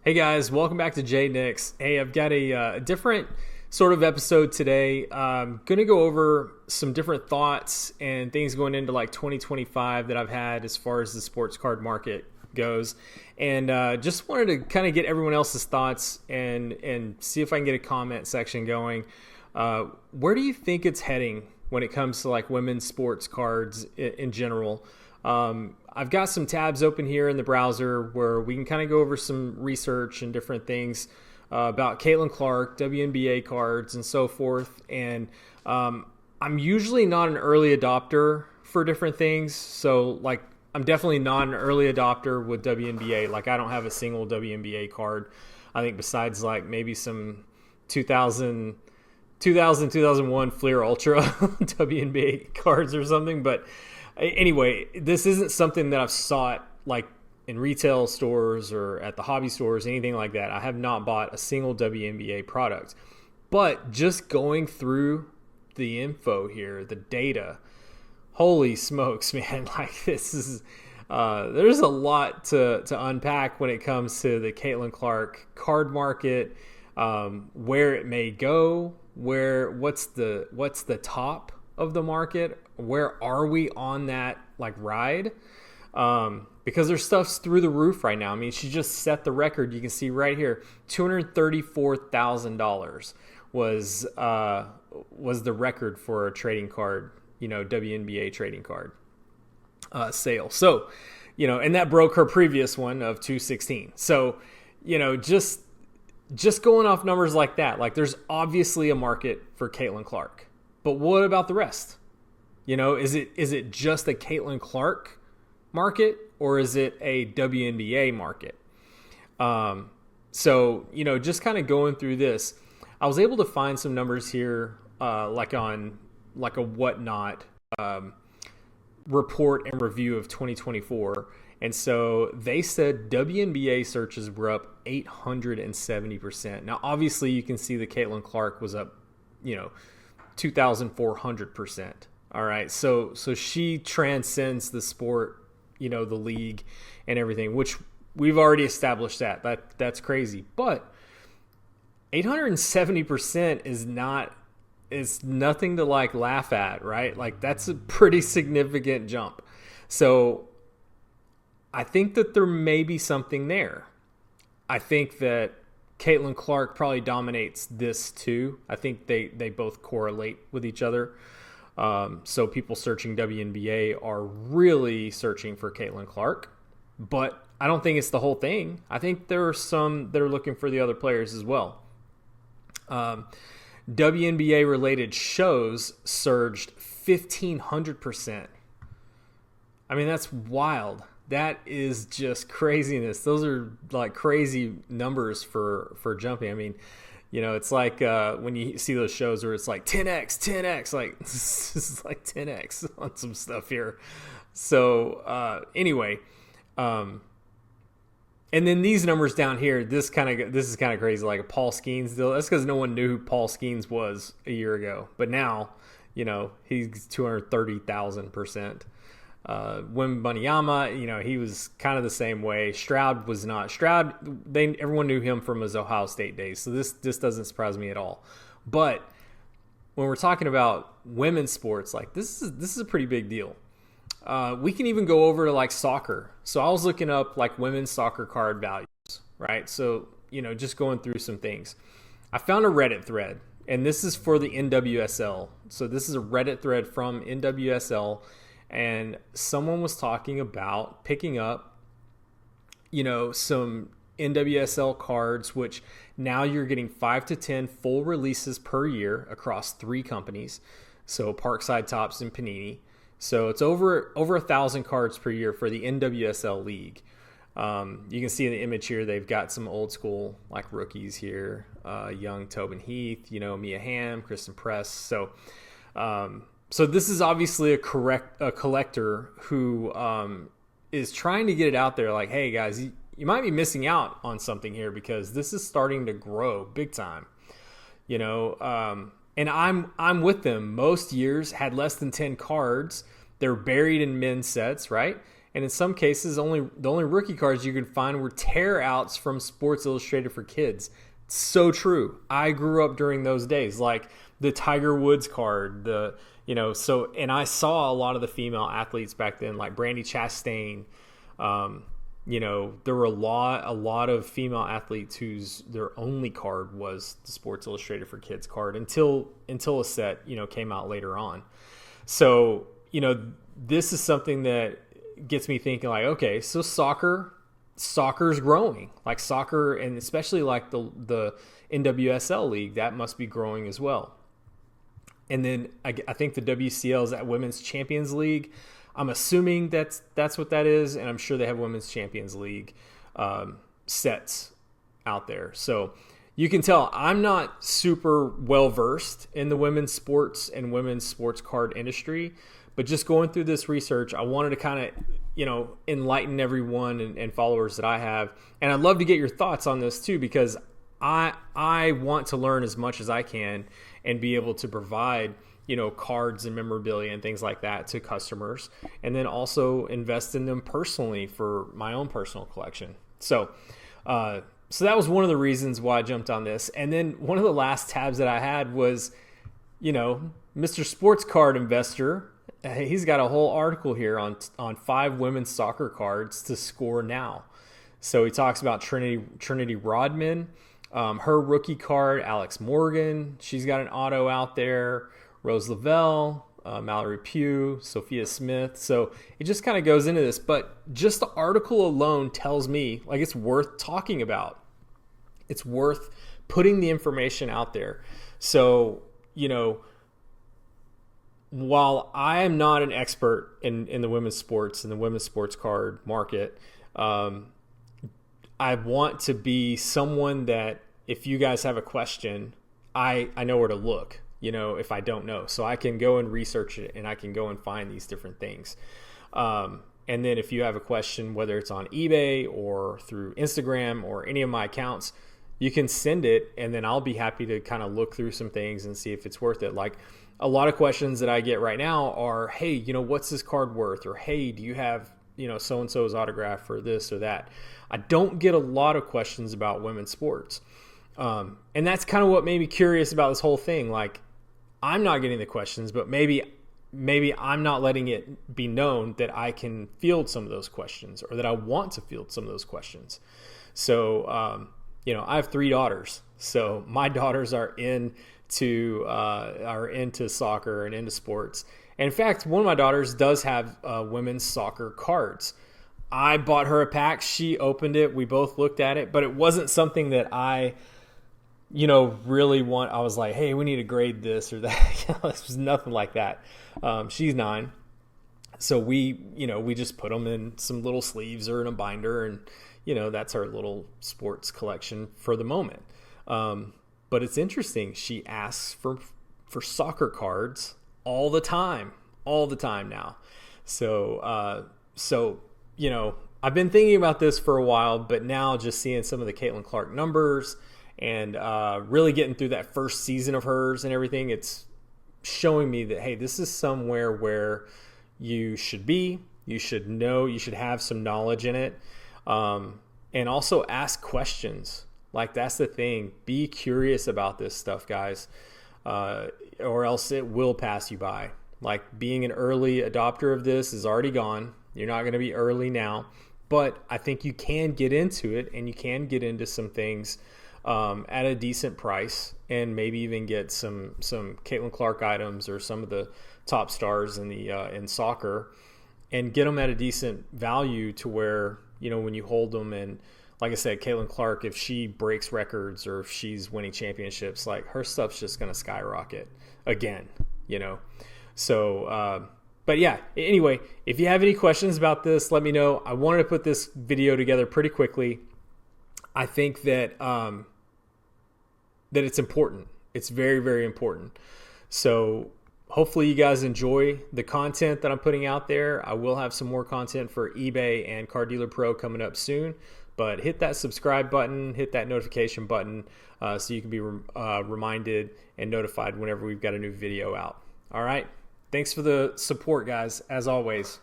Hey guys, welcome back to J Nix. Hey, I've got a different sort of episode today. I'm going to go over some different thoughts and things going into like 2025 that I've had as far as the sports card market goes. And just wanted to kind of get everyone else's thoughts and see if I can get a comment section going. Where do you think it's heading when it comes to like women's sports cards in general? I've got some tabs open here in the browser where we can kind of go over some research and different things about Caitlin Clark, WNBA cards, and so forth. And I'm usually not an early adopter for different things. So, like, I'm definitely not an early adopter with WNBA. Like, I don't have a single WNBA card. I think besides, like, maybe some 2001 Fleer Ultra WNBA cards or something. But anyway, this isn't something that I've sought like in retail stores or at the hobby stores, anything like that. I have not bought a single WNBA product. But just going through the info here, the data, holy smokes, man, like this is there's a lot to unpack when it comes to the Caitlin Clark card market, where it may go, what's the top of the market, where are we on that like ride, because there's stuff's through the roof right now. I mean, she just set the record. You can see right here, $234,000 was the record for a trading card, WNBA trading card sale. So, and that broke her previous one of 216. So, just going off numbers like that, like there's obviously a market for Caitlin Clark. But what about the rest? Is it just a Caitlin Clark market or is it a WNBA market? So, just kind of going through this, I was able to find some numbers here, like on like a Whatnot report and review of 2024. And so they said WNBA searches were up 870%. Now, obviously, you can see the Caitlin Clark was up, 2,400%. All right. So she transcends the sport, the league and everything, which we've already established that's crazy. But 870% is nothing to like laugh at, right? Like that's a pretty significant jump. So I think that there may be something there. I think that Caitlin Clark probably dominates this too. I think they both correlate with each other. So people searching WNBA are really searching for Caitlin Clark, but I don't think it's the whole thing. I think there are some that are looking for the other players as well. WNBA related shows surged 1,500%. I mean, that's wild. That is just craziness. Those are like crazy numbers for jumping. I mean, it's like when you see those shows where it's like 10x, like this is like 10x on some stuff here. So anyway, and then these numbers down here, this is kind of crazy, like a Paul Skeens deal. That's because no one knew who Paul Skeens was a year ago, but now he's 230,000%. Wembanyama, he was kind of the same way. Stroud was not. Stroud, everyone knew him from his Ohio State days, so this doesn't surprise me at all. But when we're talking about women's sports, like this is a pretty big deal. We can even go over to like soccer. So I was looking up like women's soccer card values, right? So just going through some things. I found a Reddit thread, and this is for the NWSL. So this is a Reddit thread from NWSL. And someone was talking about picking up, some NWSL cards, which now you're getting 5 to 10 full releases per year across 3 companies. So Parkside Topps and Panini. So it's over 1,000 cards per year for the NWSL league. You can see in the image here, they've got some old school like rookies here, young Tobin Heath, Mia Hamm, Kristen Press. So this is obviously a collector who is trying to get it out there like, hey, guys, you might be missing out on something here because this is starting to grow big time. And I'm with them. Most years had less than 10 cards. They're buried in men's sets, right? And in some cases, the only rookie cards you could find were tear outs from Sports Illustrated for kids. So true. I grew up during those days, like the Tiger Woods card, and I saw a lot of the female athletes back then, like Brandy Chastain. There were a lot of female athletes whose their only card was the Sports Illustrated for Kids card until a set, came out later on. So, this is something that gets me thinking, like, okay, so soccer's growing, like soccer, and especially like the NWSL league, that must be growing as well. And then I think the WCL is that Women's Champions League. I'm assuming that's what that is, and I'm sure they have Women's Champions League sets out there. So you can tell I'm not super well versed in the women's sports and women's sports card industry, but just going through this research, I wanted to kind of enlighten everyone and followers that I have, and I'd love to get your thoughts on this too, because I want to learn as much as I can and be able to provide cards and memorabilia and things like that to customers, and then also invest in them personally for my own personal collection. So that was one of the reasons why I jumped on this. And then one of the last tabs that I had was, Mr. Sports Card Investor. He's got a whole article here on 5 women's soccer cards to score now. So he talks about Trinity Rodman, her rookie card, Alex Morgan. She's got an auto out there. Rose Lavelle, Mallory Pugh, Sophia Smith. So it just kind of goes into this, but just the article alone tells me like it's worth talking about. It's worth putting the information out there. So, while I am not an expert in the women's sports and the women's sports card market, I want to be someone that if you guys have a question, I know where to look. If I don't know. So I can go and research it, and I can go and find these different things. And then if you have a question, whether it's on eBay or through Instagram or any of my accounts, you can send it, and then I'll be happy to kind of look through some things and see if it's worth it. Like a lot of questions that I get right now are, hey, what's this card worth? Or, hey, do you have, so-and-so's autograph for this or that? I don't get a lot of questions about women's sports. And that's kind of what made me curious about this whole thing. Like, I'm not getting the questions, but maybe I'm not letting it be known that I can field some of those questions, or that I want to field some of those questions. So, I have 3 daughters. So my daughters are into soccer and into sports. And in fact, one of my daughters does have women's soccer cards. I bought her a pack. She opened it. We both looked at it, but it wasn't something that I really I was like, hey, we need to grade this or that. It was nothing like that. She's 9. So we just put them in some little sleeves or in a binder, and, that's our little sports collection for the moment. But it's interesting. She asks for soccer cards all the time now. So, I've been thinking about this for a while, but now just seeing some of the Caitlin Clark numbers, and really getting through that first season of hers and everything, it's showing me that, hey, this is somewhere where you should be. You should know. You should have some knowledge in it. And also ask questions. Like, that's the thing. Be curious about this stuff, guys, or else it will pass you by. Like, being an early adopter of this is already gone. You're not going to be early now. But I think you can get into it, and you can get into some things at a decent price, and maybe even get some Caitlin Clark items or some of the top stars in soccer, and get them at a decent value to where, when you hold them, and like I said, Caitlin Clark, if she breaks records or if she's winning championships, like, her stuff's just going to skyrocket again, So, but yeah, anyway, if you have any questions about this, let me know. I wanted to put this video together pretty quickly. I think that that it's important. It's very, very important. So hopefully you guys enjoy the content that I'm putting out there. I will have some more content for eBay and Car Dealer Pro coming up soon. But hit that subscribe button, hit that notification button, so you can be reminded and notified whenever we've got a new video out. All right. Thanks for the support, guys, as always.